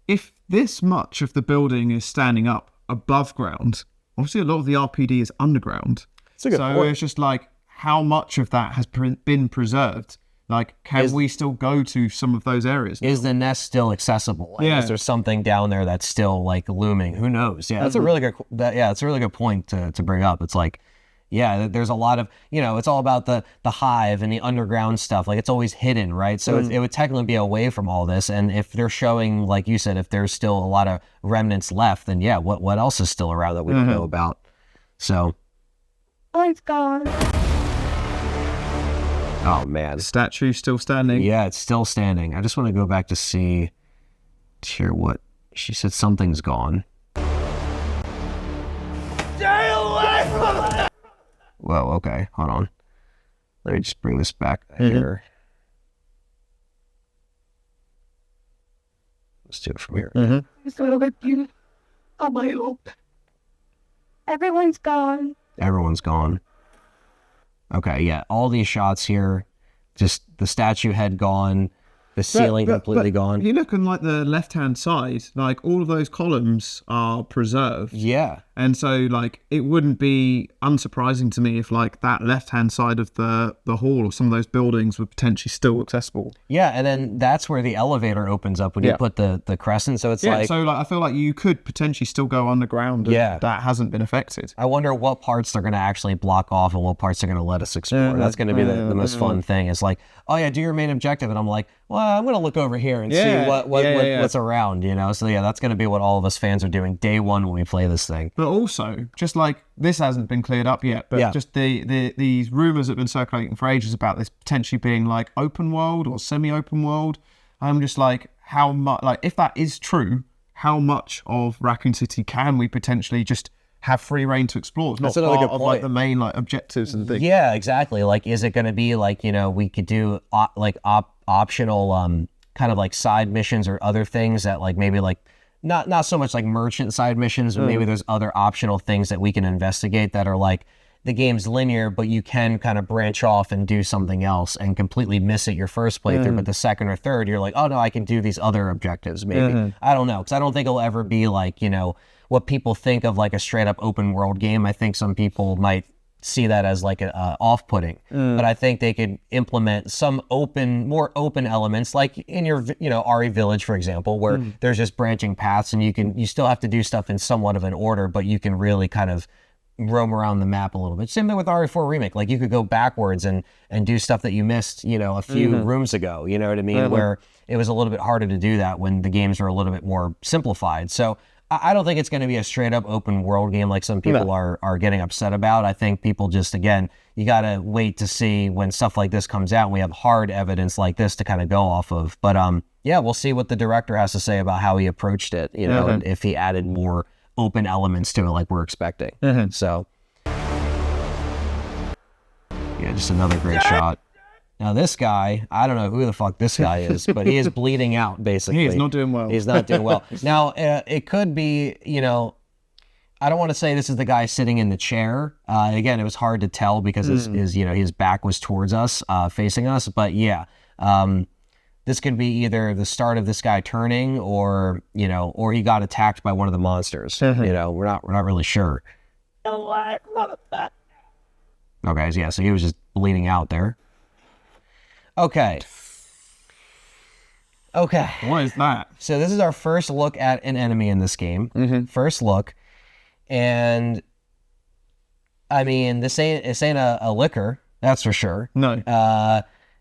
if this much of the building is standing up above ground, obviously a lot of the RPD is underground. That's a good point. It's just like how much of that has been preserved. Like, can we still go to some of those areas now? Is the nest still accessible? Like, is there something down there that's still like looming? Who knows? Yeah, that's a really good. It's a really good point to bring up. It's like, there's a lot of it's all about the hive and the underground stuff. Like it's always hidden, right? So it would technically be away from all this. And if they're showing, like you said, if there's still a lot of remnants left, then what else is still around that we don't know about? So, It's gone. oh man, The statue's still standing. yeah, it's still standing. I just want to go back to hear what she said. Something's gone. Stay away from it! Well, okay, hold on. Let me just bring this back here. Let's do it from here. Please know that you are my hope. Everyone's gone. Everyone's gone. Okay, yeah, all these shots here, just the statue head gone, the ceiling completely gone. You look on like the left-hand side, like all of those columns are preserved. Yeah. And so like it wouldn't be unsurprising to me if like that left-hand side of the hall or some of those buildings were potentially still accessible. Yeah, and then that's where the elevator opens up when you put the crescent. So it's like, so like I feel like you could potentially still go underground and that hasn't been affected. I wonder what parts they're going to actually block off and what parts they're going to let us explore. That's going to be the most fun thing. It's like, oh yeah, do your main objective. And I'm like, well, I'm going to look over here and see what's around, So yeah, that's going to be what all of us fans are doing day one when we play this thing. But also, just like this hasn't been cleared up yet, but just these rumors that have been circulating for ages about this potentially being like open world or semi-open world. I'm just like, how much, like if that is true, how much of Raccoon City can we potentially just have free reign to explore? It's not part of like the main like objectives and things. Yeah, exactly. Like, is it going to be like, we could do optional kind of like side missions or other things that like maybe like not so much like merchant side missions, but maybe there's other optional things that we can investigate that are like the game's linear, but you can kind of branch off and do something else and completely miss it your first playthrough, but the second or third, you're like, oh no, I can do these other objectives maybe. I don't know, because I don't think it'll ever be like, what people think of like a straight up open world game. I think some people might see that as like a off-putting, but I think they could implement some more open elements, like in your RE Village, for example, where there's just branching paths and you still have to do stuff in somewhat of an order, but you can really kind of roam around the map a little bit. Same thing with RE4 Remake. Like you could go backwards and do stuff that you missed, a few rooms ago, you know what I mean? Where it was a little bit harder to do that when the games are a little bit more simplified. So I don't think it's going to be a straight up open world game like some people are getting upset about. I think people just, again, you got to wait to see when stuff like this comes out and we have hard evidence like this to kind of go off of. But we'll see what the director has to say about how he approached it, and if he added more open elements to it like we're expecting. So, yeah, just another great shot. Now this guy, I don't know who the fuck this guy is, but he is bleeding out, basically. He is not doing well. He's not doing well. Now, it could be, I don't want to say this is the guy sitting in the chair. Again, it was hard to tell because his back was towards us, facing us. But yeah, this could be either the start of this guy turning, or or he got attacked by one of the monsters. We're not really sure. Okay, yeah, so he was just bleeding out there. Okay. What is that? So this is our first look at an enemy in this game. First look. And I mean, this ain't a liquor, that's for sure. No.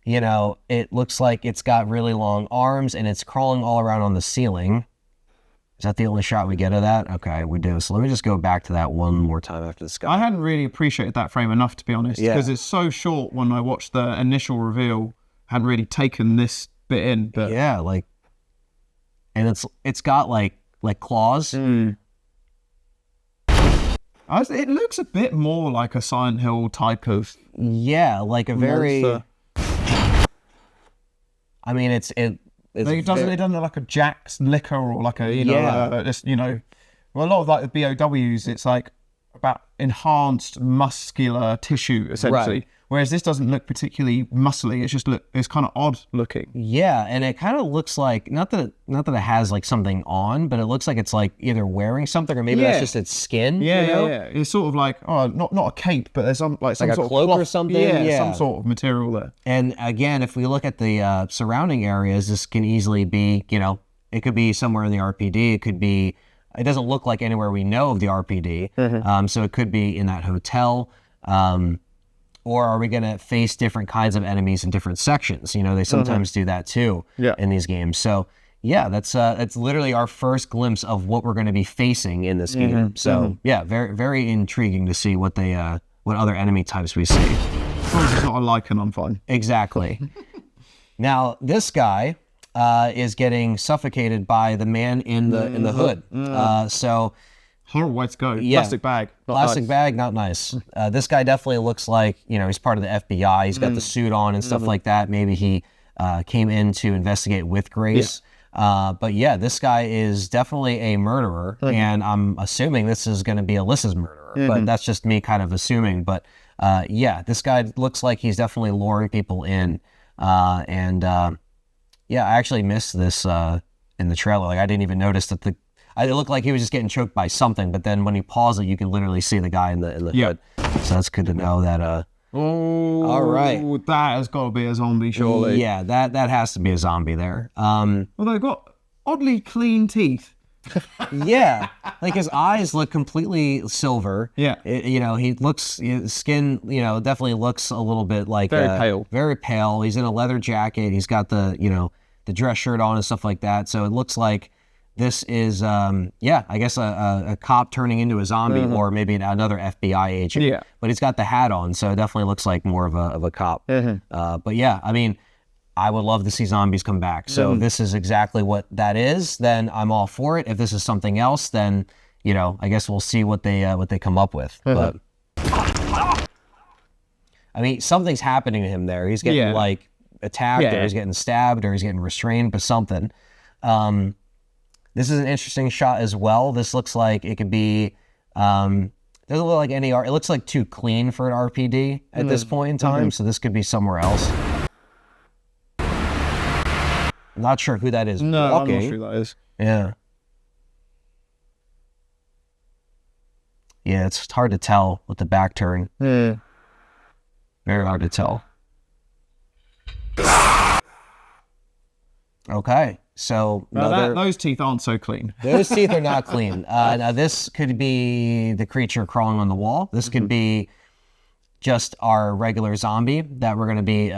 It looks like it's got really long arms and it's crawling all around on the ceiling. Is that the only shot we get of that? Okay, we do. So let me just go back to that one more time after this guy. I hadn't really appreciated that frame enough, to be honest, because it's so short. When I watched the initial reveal, hadn't really taken this bit in. But yeah, and it's got like claws. It looks a bit more like a Silent Hill type of. Yeah, like a very. Monster. I mean, it doesn't look like a Jack's liquor or like a well, a lot of like the BOWs, it's like about enhanced muscular tissue essentially. Right. Whereas this doesn't look particularly muscly. It's kind of odd looking. Yeah, and it kind of looks like not that it has like something on, but it looks like it's like either wearing something or maybe that's just its skin. Yeah. It's sort of like not a cape, but there's some like some a sort cloak of cloth, or something. Yeah, some sort of material there. And again, if we look at the surrounding areas, this can easily be, it could be somewhere in the RPD. It could be. It doesn't look like anywhere we know of the RPD. So it could be in that hotel. Or are we going to face different kinds of enemies in different sections? They sometimes do that too in these games. So yeah, that's literally our first glimpse of what we're going to be facing in this game. So yeah, very, very intriguing to see what other enemy types we see. As long as it's not a lichen, I'm fine. Exactly. Now this guy is getting suffocated by the man in the hood. So. Horrible way to go. Yeah. Plastic bag. Plastic bag, not nice. This guy definitely looks like, he's part of the FBI. He's got the suit on and stuff like that. Maybe he came in to investigate with Grace. Yeah. But yeah, this guy is definitely a murderer. And I'm assuming this is going to be Alyssa's murderer. But that's just me kind of assuming. But yeah, this guy looks like he's definitely luring people in. Yeah, I actually missed this in the trailer. Like, I didn't even notice that it looked like he was just getting choked by something, but then when you pause it, you can literally see the guy in the hood. So that's good to know that. All right. That has got to be a zombie, surely. Yeah, that has to be a zombie there. Well, they've got oddly clean teeth. Yeah, like his eyes look completely silver. Yeah. His skin, definitely looks a little bit like very pale. Very pale. He's in a leather jacket. He's got the dress shirt on and stuff like that. So it looks like. This is, I guess a cop turning into a zombie, or maybe another FBI agent. Yeah. But he's got the hat on, so it definitely looks like more of a cop. But yeah, I mean, I would love to see zombies come back. So if this is exactly what that is, then I'm all for it. If this is something else, then I guess we'll see what they come up with. But I mean, something's happening to him there. He's getting like attacked, or he's getting stabbed, or he's getting restrained by something. This is an interesting shot as well. This looks like it could be, doesn't look like any art. It looks like too clean for an RPD at this point in time, so this could be somewhere else. I'm not sure who that is. No, walking. I'm not sure who that is. Yeah. Yeah, it's hard to tell with the back turn. Very hard to tell. Okay. So those teeth aren't so clean. Those teeth are not clean. Now this could be the creature crawling on the wall. This could be just our regular zombie that we're going to be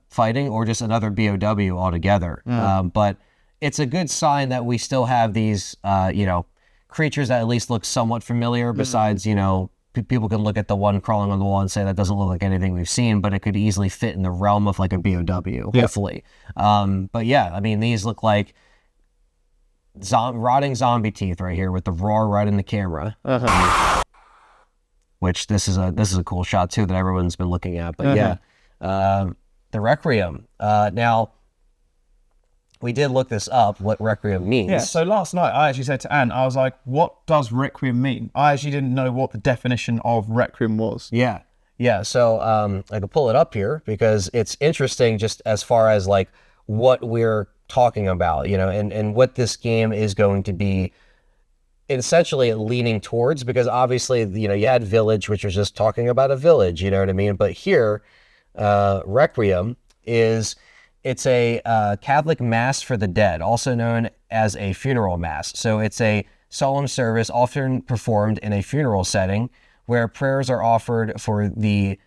fighting, or just another BOW altogether. But it's a good sign that we still have these, creatures that at least look somewhat familiar. Besides, people can look at the one crawling on the wall and say that doesn't look like anything we've seen, but it could easily fit in the realm of like a BOW, hopefully. But yeah, I mean, these look like rotting zombie teeth right here with the roar right in the camera. Which this is a cool shot too that everyone's been looking at. But yeah, the Requiem. Now, we did look this up, what Requiem means. Yeah, so last night I actually said to Anne, I was like, what does Requiem mean? I actually didn't know what the definition of Requiem was. Yeah. So I can pull it up here because it's interesting just as far as like what we're talking about, and what this game is going to be essentially leaning towards, because obviously, you had Village, which was just talking about a village, you know what I mean? But here, Requiem it's a Catholic Mass for the dead, also known as a funeral mass. So it's a solemn service often performed in a funeral setting where prayers are offered for the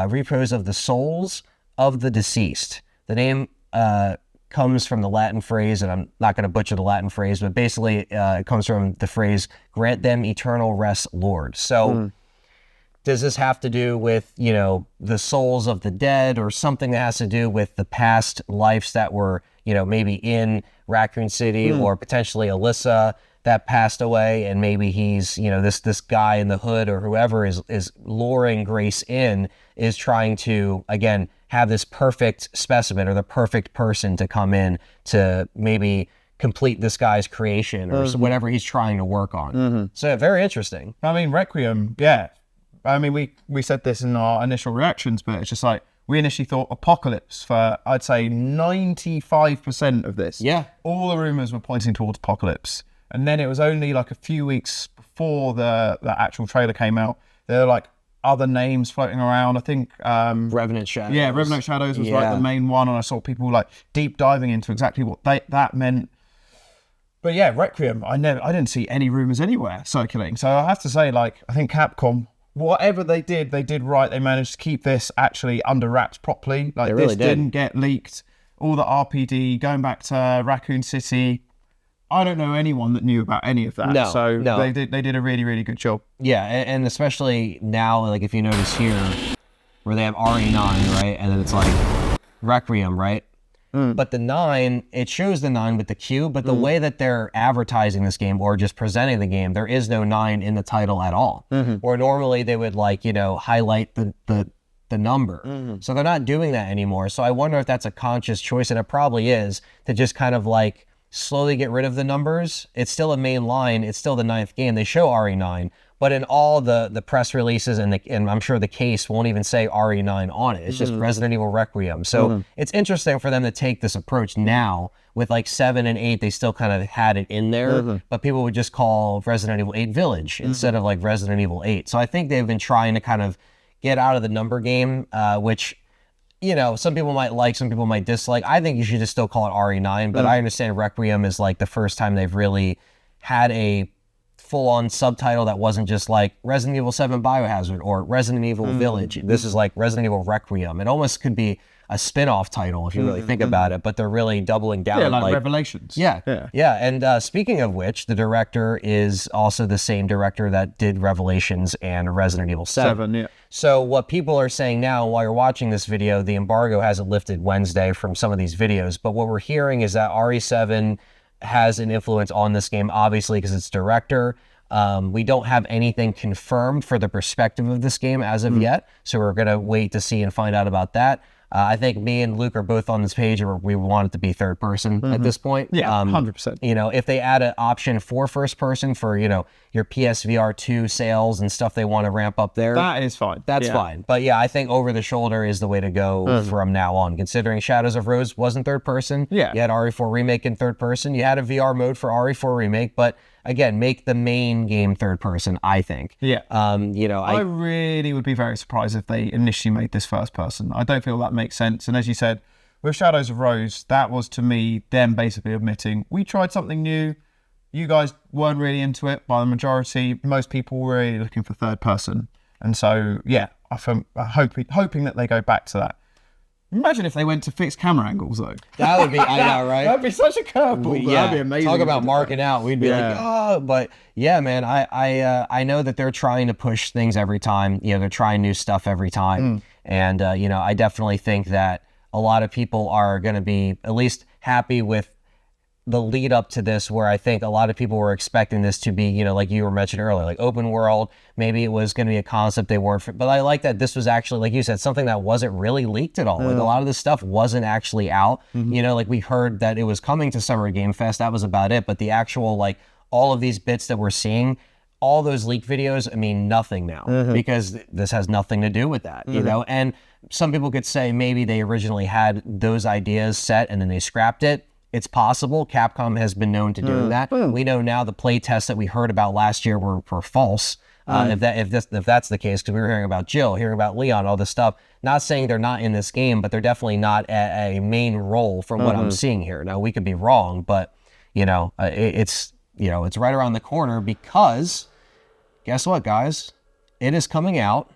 repose of the souls of the deceased. The name comes from the Latin phrase, and I'm not going to butcher the Latin phrase, but basically it comes from the phrase, grant them eternal rest, Lord. So does this have to do with, the souls of the dead, or something that has to do with the past lives that were, maybe in Raccoon City, or potentially Alyssa that passed away, and maybe he's, this guy in the hood or whoever is luring Grace in, is trying to, again, have this perfect specimen or the perfect person to come in to maybe complete this guy's creation or whatever he's trying to work on. So very interesting. I mean, Requiem, yeah. I mean, we said this in our initial reactions, but it's just like, we initially thought Apocalypse for, I'd say, 95% of this. Yeah. All the rumors were pointing towards Apocalypse. And then it was only like a few weeks before the actual trailer came out, there were like other names floating around. I think Revenant Shadows. Yeah, Revenant Shadows was like the main one, and I saw people like deep diving into exactly what that meant. But yeah, Requiem, I didn't see any rumors anywhere circulating. So I have to say, like, I think Capcom, whatever they did right. They managed to keep this actually under wraps properly. Like, really didn't get leaked. All the RPD, going back to Raccoon City, I don't know anyone that knew about any of that. No. They did a really, really good job. Yeah, and especially now, like, if you notice here, where they have RE9, right? And then it's like Requiem, right? But the 9, it shows the 9 with the Q, but the way that they're advertising this game or just presenting the game, there is no 9 in the title at all. Or normally they would, like, highlight the number. So they're not doing that anymore. So I wonder if that's a conscious choice, and it probably is, to just kind of like slowly get rid of the numbers. It's still a main line. It's still the 9th game. They show RE9, but in all the press releases and I'm sure the case won't even say RE9 on it. It's just Resident Evil Requiem. So it's interesting for them to take this approach now. With like 7 and 8, they still kind of had it in there, but people would just call Resident Evil 8 Village instead of like Resident Evil 8. So I think they've been trying to kind of get out of the number game, which, some people might like, some people might dislike. I think you should just still call it RE9, but I understand Requiem is like the first time they've really had a full-on subtitle that wasn't just like Resident Evil 7 Biohazard or Resident Evil Village. This is like Resident Evil Requiem. It almost could be a spin-off title if you really think about it, but they're really doubling down. Yeah, like Revelations. Yeah. And speaking of which, the director is also the same director that did Revelations and Resident Evil 7. So what people are saying now, while you're watching this video, the embargo hasn't lifted Wednesday from some of these videos, but what we're hearing is that RE7 has an influence on this game, obviously, because it's director. We don't have anything confirmed for the perspective of this game as of yet, so we're going to wait to see and find out about that. I think me and Luke are both on this page, or we want it to be third person at this point. Yeah, 100%. If they add an option for first person for, your PSVR 2 sales and stuff they want to ramp up there. That is fine. That's fine. But yeah, I think over the shoulder is the way to go from now on, considering Shadows of Rose wasn't third person. Yeah. You had RE4 Remake in third person. You had a VR mode for RE4 Remake, but again, make the main game third person, I think. Yeah. I really would be very surprised if they initially made this first person. I don't feel that makes sense. And as you said, with Shadows of Rose, that was to me them basically admitting, we tried something new. You guys weren't really into it by the majority. Most people were really looking for third person. And so, yeah, I'm hoping that they go back to that. Imagine if they went to fixed camera angles, though. That would be, I know, right? That'd be such a curveball. Yeah, that'd be amazing. Talk about marking out. We'd be like, oh, but yeah, man, I know that they're trying to push things every time. They're trying new stuff every time. And, I definitely think that a lot of people are going to be at least happy with the lead up to this, where I think a lot of people were expecting this to be, like you were mentioning earlier, like open world. Maybe it was going to be a concept they weren't, but I like that this was actually, like you said, something that wasn't really leaked at all. Like a lot of this stuff wasn't actually out. Like we heard that it was coming to Summer Game Fest. That was about it. But the actual, like all of these bits that we're seeing all those leak videos mean nothing now because this has nothing to do with that, you know? And some people could say maybe they originally had those ideas set and then they scrapped it. It's possible. Capcom has been known to doing that. We know now the play tests that we heard about last year were false. If that's the case, because we were hearing about Jill, hearing about Leon, all this stuff. Not saying they're not in this game, but they're definitely not a main role from what I'm seeing here. Now we could be wrong, but you know, it's right around the corner because guess what, guys? It is coming out.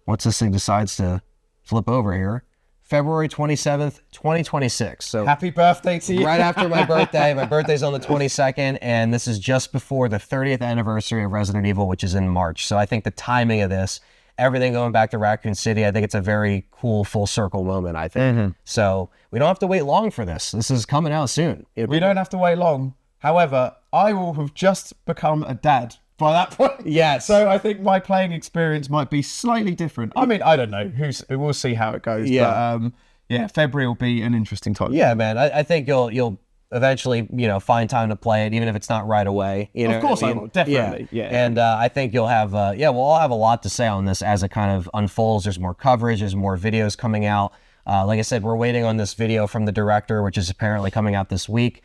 Once this thing decides to flip over here, February 27th, 2026. So happy birthday to you. Right after my birthday. My birthday's on the 22nd, and this is just before the 30th anniversary of Resident Evil, which is in March. So I think the timing of this, everything going back to Raccoon City, I think it's a very cool full circle moment, I think. So we don't have to wait long for this. This is coming out soon. We don't have to wait long. However, I will have just become a dad by that point. Yes. So I think my playing experience might be slightly different. I mean, I don't know. We'll see how it goes. Yeah. But yeah, February will be an interesting time. Yeah, man. I think you'll eventually, find time to play it, even if it's not right away. You know, of course I will, definitely. Yeah. And I think you'll have, we'll all have a lot to say on this as it kind of unfolds. There's more coverage. There's more videos coming out. Like I said, we're waiting on this video from the director, which is apparently coming out this week.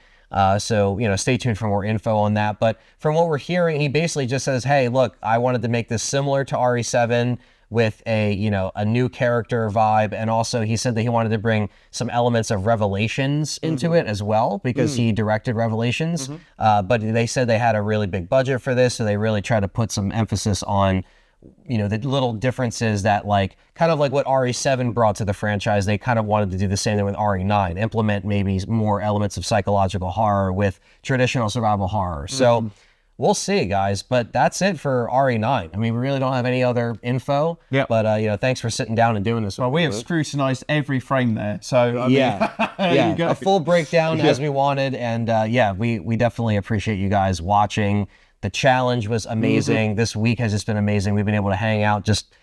So, stay tuned for more info on that. But from what we're hearing, he basically just says, hey, look, I wanted to make this similar to RE7 with a new character vibe. And also he said that he wanted to bring some elements of Revelations into it as well, because he directed Revelations. But they said they had a really big budget for this. So they really tried to put some emphasis on the little differences that kind of like what RE7 brought to the franchise. They kind of wanted to do the same thing with RE9, implement maybe more elements of psychological horror with traditional survival horror. So we'll see, guys, but that's it for RE9. I mean, we really don't have any other info, but thanks for sitting down and doing this. Well, we have scrutinized every frame there, so I mean, a full breakdown as we wanted, and we definitely appreciate you guys watching. The challenge was amazing. This week has just been amazing. We've been able to hang out, just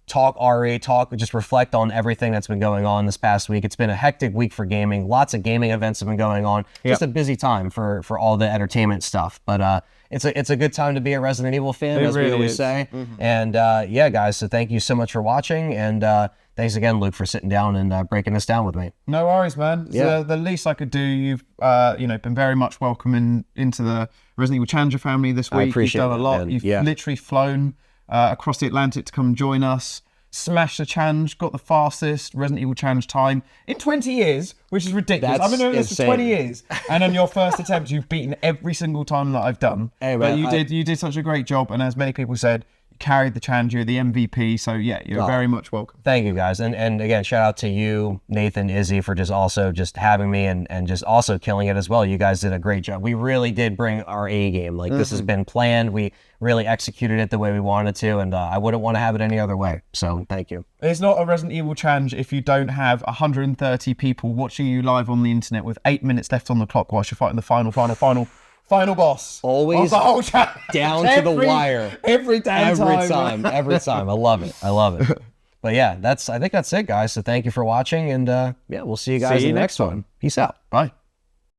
talk RE, just reflect on everything that's been going on this past week. It's been a hectic week for gaming. Lots of gaming events have been going on. Just a busy time for all the entertainment stuff. But it's a good time to be a Resident Evil fan, as we always say. And guys, so thank you so much for watching. And thanks again, Luke, for sitting down and breaking this down with me. No worries, man. Yeah. The least I could do. You've been very much welcome into the Resident Evil Challenger family this week. You've done a lot. Man. You've literally flown across the Atlantic to come join us. Smashed the challenge, got the fastest Resident Evil challenge time in 20 years, which is ridiculous. I've been doing this for 20 years, and on your first attempt, you've beaten every single time that I've done. Hey, man, but you did such a great job, and as many people said, you carried the challenge. You're the MVP, so yeah, you're very much welcome. Thank you, guys, and again, shout out to you, Nathan, Izzy, for just having me and just also killing it as well. You guys did a great job. We really did bring our A game. This has been planned. We really executed it the way we wanted to, and I wouldn't want to have it any other way. So thank you. It's not a Resident Evil challenge if you don't have 130 people watching you live on the internet with 8 minutes left on the clock whilst you're fighting the final boss. Always the whole challenge. Down to the wire. Every time. Every time. I love it. But yeah, I think that's it, guys. So thank you for watching, and we'll see you guys in the next one. Peace out. Bye.